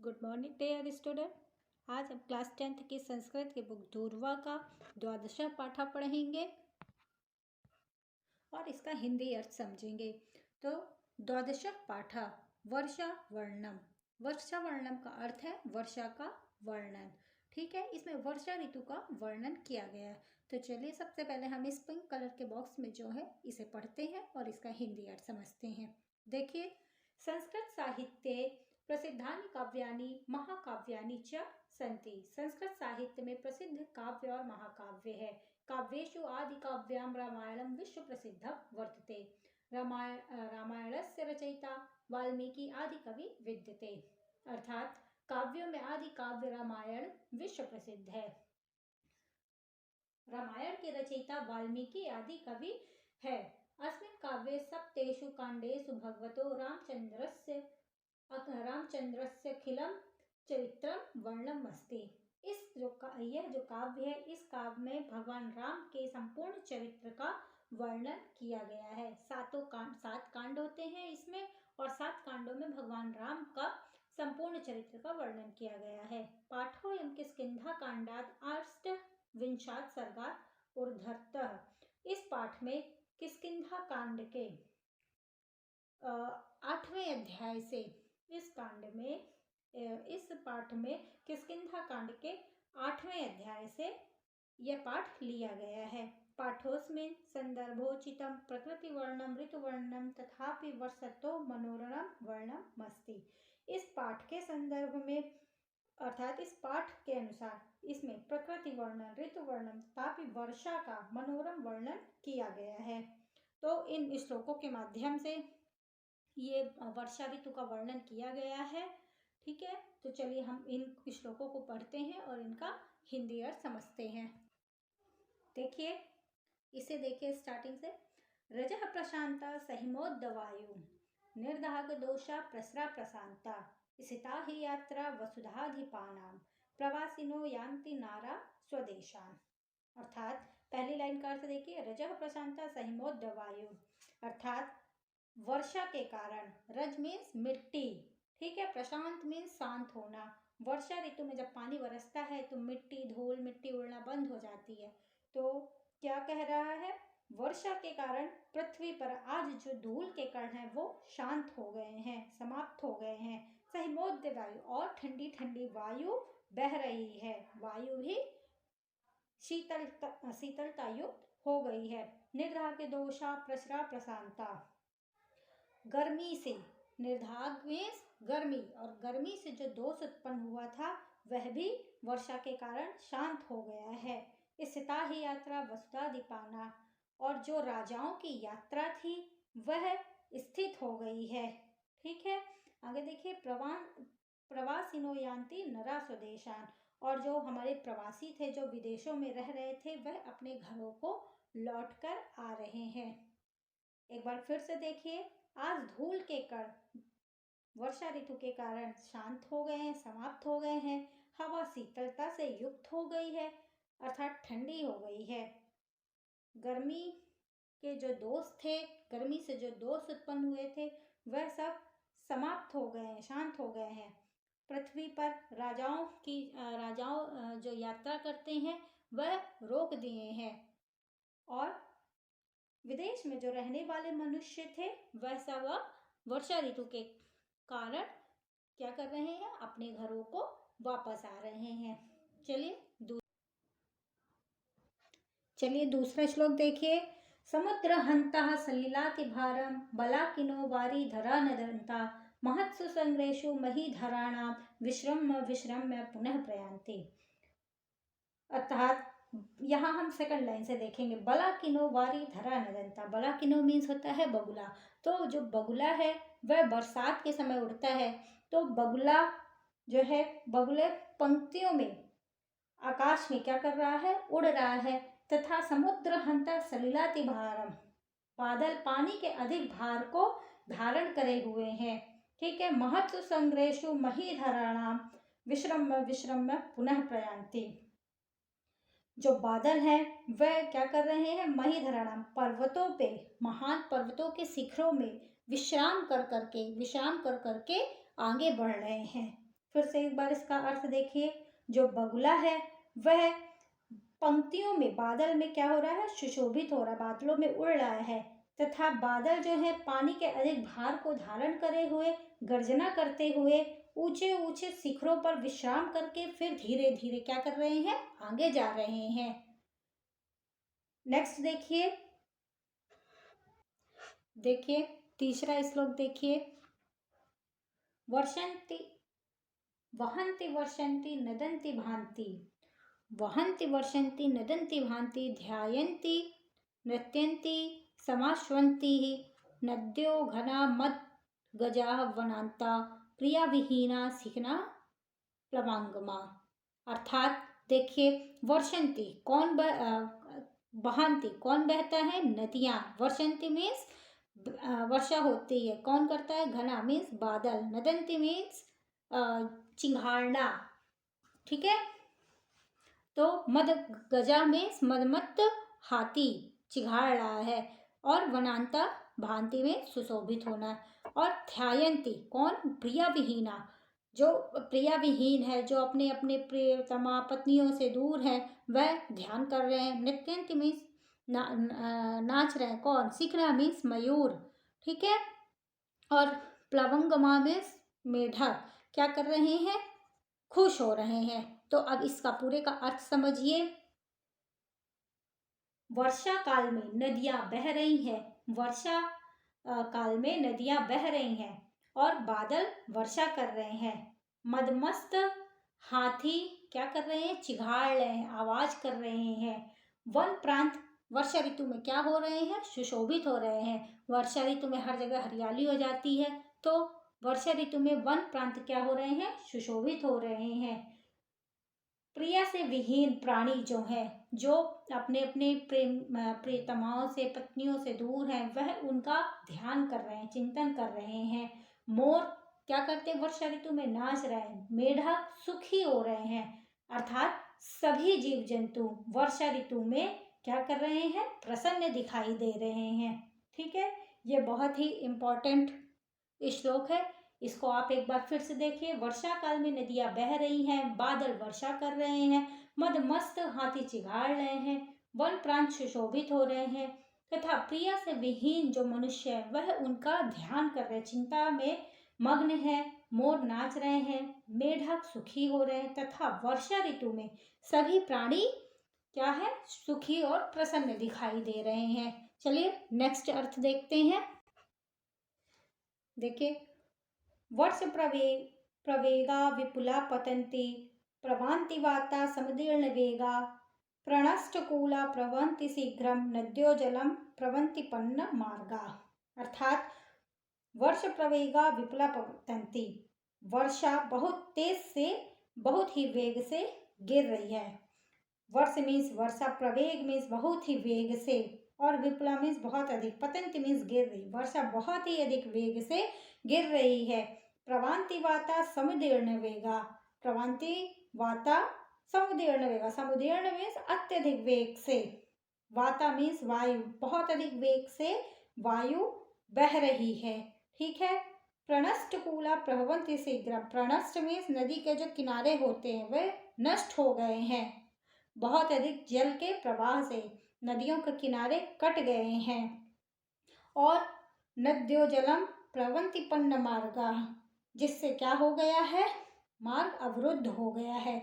Good morning dear student. आज हम class 10th की संस्कृत की बुक धूर्वा का द्वादश पाठा पढ़ेंगे और इसका हिंदी अर्थ समझेंगे। तो द्वादश पाठा वर्षा वर्णम। वर्षा वर्णम का अर्थ है वर्षा का वर्णन। ठीक है, इसमें वर्षा ऋतु का वर्णन किया गया है। तो चलिए सबसे पहले हम इस पिंक कलर के बॉक्स में जो है इसे पढ़ते हैं और इसका हिंदी अर्थ समझते हैं। देखिए, संस्कृत साहित्ये प्रसिद्धानि काव्यानि महाकाव्यानि च सन्ति। संस्कृत साहित्य में प्रसिद्ध काव्य और महाकाव्य है। काव्येषु आदि काव्याम रामायणम विश्व प्रसिद्धम वर्तते। रामायणस्य रचयिता वाल्मीकि आदि कवि विद्यते। अर्थात काव्यों में आदि काव्य रामायण विश्व प्रसिद्ध है। रामायण के रचयिता वाल्मीकि आदि कवि है। अस्मिन् काव्ये सप्तेषु कांडेषु भगवतो रामचंद्रस्य खिलम चरित्रम वर्णम अस्ति। यह जो काव्य है, इस काव्य में भगवान राम के संपूर्ण चरित्र का वर्णन किया गया है। सात कांड होते हैं इसमें और 7 कांडों में भगवान राम का संपूर्ण चरित्र का वर्णन किया गया है। पाठोऽयं किष्किंधा कांडात् अष्टविंशात् सर्गात् ऊर्ध्वतः। इस पाठ में किष्किंधा कांड के 8वें अध्याय से इस पाठ में किष्किंधा कांड के 8वें अध्याय से यह पाठ लिया गया है। पाठोस्मिन् संदर्भोचितं प्रकृति वर्णम ऋतु वर्णम तथापि वर्षतो मनोरम वर्णम अस्ति। इस पाठ के संदर्भ में अर्थात इस पाठ के अनुसार इसमें प्रकृति वर्णन ऋतु वर्णन तथापि वर्षा का मनोरम वर्णन किया गया है। तो इन श्लोकों के माध्यम से ये वर्षा ऋतु का वर्णन किया गया है। ठीक है, तो चलिए हम इन श्लोकों को पढ़ते हैं और इनका हिंदी अर्थ समझते हैं। देखिए, इसे देखिए स्टार्टिंग से। रजः प्रशांता सहिमोद्दवायु निर्दाग दोषा प्रसरा प्रशांता स्थिता ही यात्रा वसुधाधिपानाम प्रवासिनो यान्ति नारा स्वदेशान। अर्थात पहली लाइन का अर्थ देखिए, रजः प्रशांता सहिमोद्दवायु अर्थात वर्षा के कारण, रज मीन्स मिट्टी, ठीक है, प्रशांत मीन्स शांत होना। वर्षा ऋतु में जब पानी बरसता है तो धूल मिट्टी उड़ना बंद हो जाती है। तो क्या कह रहा है, वर्षा के कारण पृथ्वी पर आज जो धूल के कण हैं वो शांत हो गए हैं, समाप्त हो गए हैं। सहिमोद्य वायु और ठंडी ठंडी वायु बह रही है, वायु भी शीतलता युक्त हो गई है। निर्धाग दोषा प्रसरा प्रशांता, गर्मी से, निर्धाग मीन्स गर्मी, और गर्मी से जो दोष उत्पन्न हुआ था वह भी वर्षा के कारण शांत हो गया है। स्थिता ही यात्रा वसुधाधिपाना, और जो राजाओं की यात्रा थी वह स्थित हो गई है। ठीक है, आगे देखिए, प्रवासिनो यान्ति नरा स्वदेशान, और जो हमारे प्रवासी थे जो विदेशों में रह रहे थे वह अपने घरों को लौटकर आ रहे हैं। एक बार फिर से देखिए, आज धूल के कण वर्षा ऋतु के कारण शांत हो गए हैं, समाप्त हो गए हैं। हवा शीतलता से युक्त हो गई है अर्थात ठंडी हो गई है। गर्मी के जो दोष थे, गर्मी से जो दोष उत्पन्न हुए थे वह सब समाप्त हो गए हैं, शांत हो गए हैं। पृथ्वी पर राजाओं जो यात्रा करते हैं वह रोक दिए हैं, और विदेश में जो रहने वाले मनुष्य थे वह सब वर्षा ऋतु के कारण क्या कर रहे हैं, अपने घरों को वापस आ रहे हैं। चलिए दूसरा श्लोक देखिए। समुद्र हंता सलिलाति भारम बलाकिनो वारी धरा नदंता महत्सु संग्रेशु मही धराणाम विश्रम्य विश्रम्य पुनः प्रयांति। अर्थात यहाँ हम सेकंड लाइन से देखेंगे, बलाकिनो वारी धरा नदंता। बलाकिनो मीन्स होता है बगुला। तो जो बगुला है वह बरसात के समय उड़ता है। तो बगुला जो है, बगुले पंक्तियों में आकाश में क्या कर रहा है, उड़ रहा है। तथा समुद्र हंता सलिलाति भारम, बादल पानी के अधिक भार को धारण करे हुए हैं। ठीक है, महत्सु संग्रेशु मही धराणाम विश्रम्य विश्रम्य पुनः प्रयांति। जो बादल हैं वह क्या कर रहे हैं, मही धराणाम, पर्वतों पे, महान पर्वतों के शिखरों में विश्राम कर करके आगे बढ़ रहे हैं, फिर से एक बार इसका अर्थ देखिए। जो बगुला है वह पंक्तियों में बादल में क्या हो रहा है, सुशोभित हो रहा है, बादलों में उड़ रहा है, तथा बादल जो है पानी के अधिक भार को धारण करे हुए गर्जना करते हुए ऊंचे ऊंचे शिखरों पर विश्राम करके फिर धीरे धीरे क्या कर रहे हैं, आगे जा रहे हैं। नेक्स्ट देखिए, तीसरा श्लोक देखिए। वर्षन्ति वहन्ति वर्षन्ति नदन्ति भान्ति, वहन्ति वर्षन्ति नदन्ति भान्ति, ध्यायन्ति नृत्यन्ति समाश्वन्ति, नद्यो घना मद गजा वनांता, प्रिया विहीना सिखना प्लवांगमा। अर्थात देखिए, वर्षन्ति कौन बहन्ति कौन बहता है, नदियां। वर्षन्ति मीन्स वर्षा होती है, कौन करता है, घना मीन्स बादल, नदन्ति मीन्स चिंगाड़ना, ठीक है। तो मद गजा मीन्स मदमत्त हाथी चिघाड़ रहा है, और वनांता भांति में सुशोभित होना। और ध्यायन्ति कौन, प्रिया विहीना, जो प्रिया विहीन है, जो अपने अपने प्रियतमा पत्नियों से दूर है, वह ध्यान कर रहे हैं। नृत्यन्ति मीन्स नाच रहे हैं, कौन, सिखना मीन्स मयूर, ठीक है। और प्लवंगमा मीन्स मेढक क्या कर रहे हैं, खुश हो रहे हैं। तो अब इसका पूरे का अर्थ समझिए। वर्षा काल में नदियां बह रही हैं, वर्षा काल में नदियां बह रही हैं और बादल वर्षा कर रहे हैं। मदमस्त हाथी क्या कर रहे हैं, चिघाड़ रहे हैं, आवाज कर रहे हैं। वन प्रांत वर्षा ऋतु में क्या हो रहे हैं, सुशोभित हो रहे हैं। वर्षा ऋतु में हर जगह हरियाली हो जाती है, तो वर्षा ऋतु में वन प्रांत क्या हो रहे हैं, सुशोभित हो रहे हैं। प्रिया से विहीन प्राणी जो है, जो अपने अपने प्रियतमाओं से, पत्नियों से दूर हैं, वह उनका ध्यान कर रहे हैं, चिंतन कर रहे हैं। मोर क्या करते हैं, वर्षा ऋतु में नाच रहे हैं। मेढक सुखी हो रहे हैं, अर्थात सभी जीव जंतु वर्षा ऋतु में क्या कर रहे हैं, प्रसन्न दिखाई दे रहे हैं, ठीक है। ये बहुत ही इम्पोर्टेंट श्लोक है, इसको आप एक बार फिर से देखिए। वर्षा काल में नदियां बह रही हैं, बादल वर्षा कर रहे हैं, मदमस्त हाथी चिघाड़ रहे हैं, वन प्रांत सुशोभित हो रहे हैं, तथा प्रिया से विहीन जो मनुष्य है वह उनका ध्यान कर रहे हैं, चिंता में मग्न है। मोर नाच रहे हैं, मेढक सुखी हो रहे हैं, तथा वर्षा ऋतु में सभी प्राणी क्या है, सुखी और प्रसन्न दिखाई दे रहे हैं। चलिए नेक्स्ट अर्थ देखते हैं। देखिए, वर्ष प्रवेगा विपुला पतंती, प्रभांति वाता समुदीर्ण वेगा, प्रणष्टकूला प्रवंति शीघ्रम, नद्यो जलम प्रवंति पन्न मार्गा। अर्थात वर्ष प्रवेगा विपुला पतंती, वर्षा बहुत तेज से, बहुत ही वेग से गिर रही है। वर्ष मीन्स वर्षा, प्रवेग मीन्स बहुत ही वेग से, और विपुला मीन्स बहुत अधिक, पतंती मीन्स गिर रही। वर्षा बहुत ही अधिक वेग से गिर रही है। प्रवांति वाता समुदीर्ण वेगा, प्रवांति वाता समुदीर्ण वेगा, समुदीर्ण मीन्स अत्यधिक वेग से, वाता मीन्स वायु, बहुत अधिक वेग से वायु बह रही है, ठीक है। प्रणष्टकूला प्रभवंति शीघ्र, प्रणष्ट मीन्स नदी के जो किनारे होते हैं वे नष्ट हो गए हैं, बहुत अधिक जल के प्रवाह से नदियों के किनारे कट गए हैं। और नद्यो जलम प्रवंति पन्न मार्गा, जिससे क्या हो गया है, मार्ग अवरुद्ध हो गया है,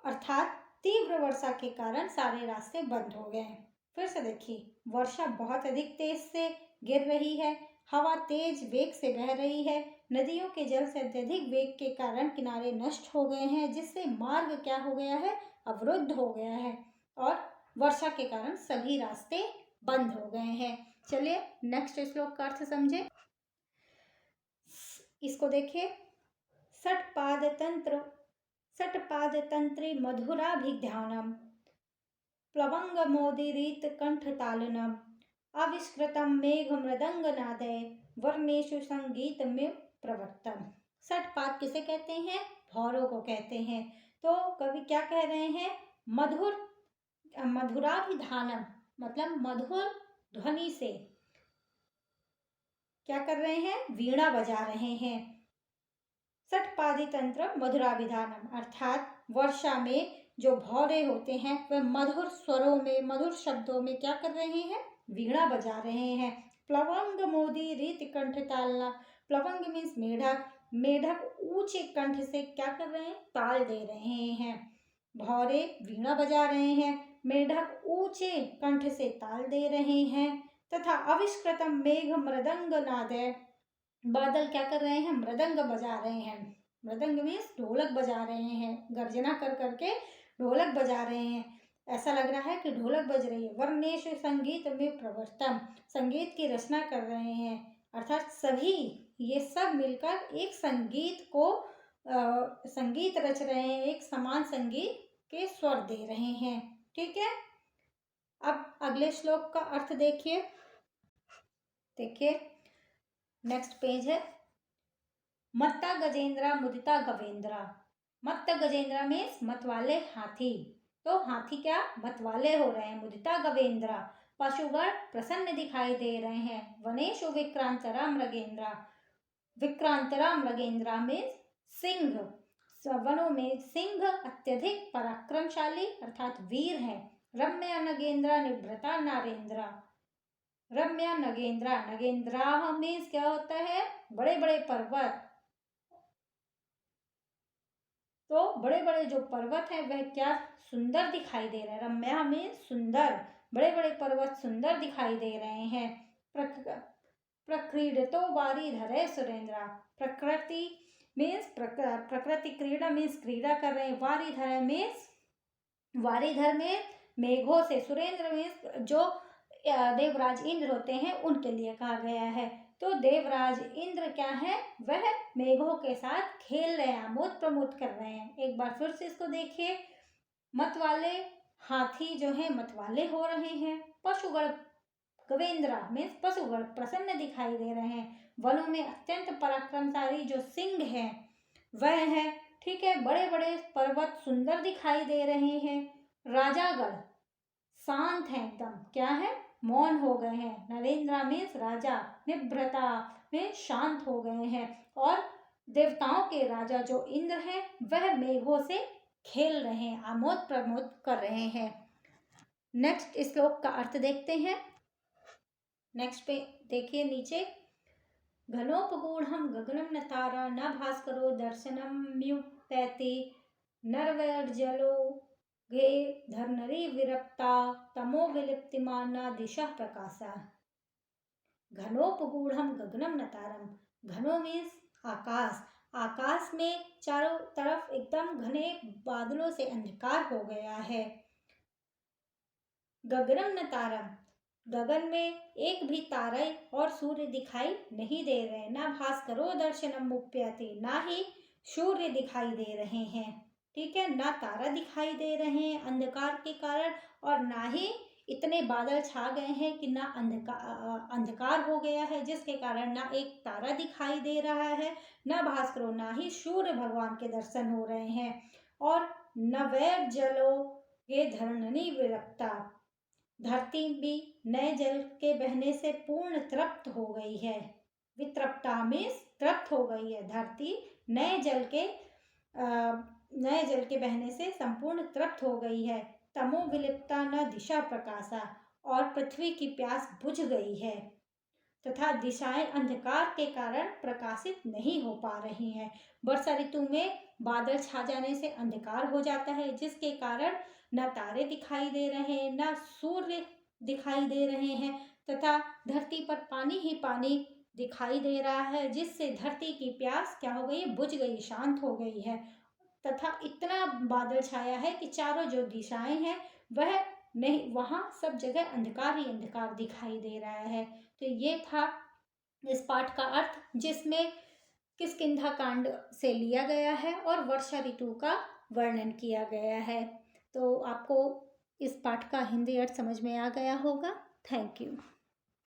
अर्थात तीव्र वर्षा के कारण सारे रास्ते बंद हो गए। फिर से देखिए, वर्षा बहुत अधिक तेज से गिर रही है, हवा तेज वेग से बह रही है, नदियों के जल से अत्यधिक वेग के कारण किनारे नष्ट हो गए हैं, जिससे मार्ग क्या हो गया है, अवरुद्ध हो गया है, और वर्षा के कारण सभी रास्ते बंद हो गए हैं। चलिए नेक्स्ट श्लोक का अर्थ समझे। इसको देखिए। षटपाद तंत्रे मधुराभिध्यानम, प्लवंगमोदीरित कंठतालनम, आविष्कृतम मेघ मृदंग नादय, वर्णेषु संगीत में प्रवृत्तम। षटपाद किसे कहते हैं, भौरों को कहते हैं। तो कवि क्या कह रहे हैं, मधुराभिधानम मतलब मधुर ध्वनि से क्या कर रहे हैं, वीणा बजा रहे हैं। षट्पादी तंत्र मधुराभिधानम, अर्थात वर्षा में जो भौरे होते हैं वह मधुर स्वरों में, मधुर शब्दों में क्या कर रहे हैं, वीणा बजा रहे हैं। प्लवंग मोदी रीत कंठ तालना, प्लवंग मीन्स मेढक, मेढक ऊंचे कंठ से क्या कर रहे हैं, ताल दे रहे हैं। भौरे वीणा बजा रहे हैं, मेढक ऊंचे कंठ से ताल दे रहे हैं। तथा अविष्कृतम मेघ मृदंग नादे, बादल क्या कर रहे हैं, मृदंग बजा रहे हैं। मृदंग मीन्स ढोलक बजा रहे हैं, गर्जना कर करके ढोलक बजा रहे हैं, ऐसा लग रहा है कि ढोलक बज रही है। वर्णेश संगीत में प्रवर्तम, संगीत की रचना कर रहे हैं, अर्थात सभी ये सब मिलकर एक संगीत को संगीत रच रहे हैं, एक समान संगीत के स्वर दे रहे हैं। ठीक है, अब अगले श्लोक का अर्थ देखिए। नेक्स्ट पेज है। मत्ता गजेंद्रा मुदिता गवेंद्रा, मत्त गजेंद्रा मीन्स मतवाले हाथी, तो हाथी क्या मतवाले हो रहे हैं। मुदिता गवेंद्रा, पशुगण प्रसन्न दिखाई दे रहे हैं। वनेशु विक्रांतरा मृगेंद्रा, विक्रांतरा मृगेंद्रा मीन्स सिंह, वनों में सिंह अत्यधिक पराक्रमशाली अर्थात वीर है। रम्या नगेंद्रा निभृता नारेंद्रा, रम्या नगेंद्रा, नगेंद्रा मीन्स क्या होता है, बड़े बड़े पर्वत, तो बड़े बड़े जो पर्वत है वह क्या सुंदर दिखाई दे रहे हैं। रम्या मीन्स सुंदर, बड़े बड़े पर्वत सुंदर दिखाई दे रहे हैं। प्रक्रीडतो वारिधरे सुरेंद्रा, प्रकृति मीन्स प्रकृति, क्रीड़ा मीन्स क्रीड़ा कर रहे हैं। वारिधर मीन्स, वारिधर में मेघों से, सुरेंद्र मीन्स जो देवराज इंद्र होते हैं उनके लिए कहा गया है। तो देवराज इंद्र क्या है, वह मेघों के साथ खेल रहे हैं, आमोद प्रमोद कर रहे हैं। एक बार फिर से इसको देखिए। मतवाले हाथी जो है मतवाले हो रहे हैं। पशुगण गवेंद्रा मीन्स पशुगण प्रसन्न दिखाई दे रहे हैं। वनों में अत्यंत पराक्रमशाली जो सिंह है वह है। ठीक है, बड़े बड़े पर्वत सुंदर दिखाई दे रहे हैं। राजागण शांत हैं, एकदम क्या है, मौन हो गए हैं। नरेंद्र मीन्स राजा, निभृता में शांत हो गए हैं। और देवताओं के राजा जो इंद्र हैं वह मेघों से खेल रहे हैं, आमोद प्रमोद कर रहे हैं। नेक्स्ट श्लोक का अर्थ देखते हैं। नेक्स्ट पे देखिए नीचे। घनोपगूढ़म गगनम न तारा न भास्करो दर्शनम म्युपैति नरवैर्जलो गे धर्नरी विरक्ता तमो विलिप्तिमाना दिशा प्रकाशा। घनोपगूढ़म गगनम न तारम, घनो मीन्स आकाश, आकाश में चारों तरफ एकदम घने बादलों से अंधकार हो गया है। गगनम न तारम, गगन में एक भी तारे और सूर्य दिखाई नहीं दे रहे। ना भास्करो दर्शनम मुप्यति, ना ही सूर्य दिखाई दे रहे हैं। ठीक है, ना तारा दिखाई दे रहे हैं अंधकार के कारण, और ना ही इतने बादल छा गए हैं कि ना अंधकार हो गया है जिसके कारण ना एक तारा दिखाई दे रहा है, ना भास्करो, ना ही सूर्य भगवान के दर्शन हो रहे हैं। और न वैर जलो ये धरणनी विरक्ता, धरती भी नए जल के बहने से पूर्ण तृप्त हो गई है। वितृप्ता मीन्स तृप्त हो गई है। धरती नए जल के बहने से संपूर्ण तृप्त हो गई है। तमो विलिप्ता न दिशा प्रकाशा, और पृथ्वी की प्यास बुझ गई है तथा दिशाएं अंधकार के कारण प्रकाशित नहीं हो पा रही हैं। वर्षा ऋतु में बादल छा जाने से अंधकार हो जाता है जिसके कारण न तारे दिखाई दे रहे हैं, न सूर्य दिखाई दे रहे हैं, तथा धरती पर पानी ही पानी दिखाई दे रहा है जिससे धरती की प्यास क्या हो गई, बुझ गई, शांत हो गई है। तथा इतना बादल छाया है कि चारों जो दिशाएं हैं वह नहीं, वहाँ सब जगह अंधकार ही अंधकार दिखाई दे रहा है। तो ये था इस पाठ का अर्थ, जिसमें किष्किंधा कांड से लिया गया है और वर्षा ऋतु का वर्णन किया गया है। तो आपको इस पाठ का हिंदी अर्थ समझ में आ गया होगा। Thank you.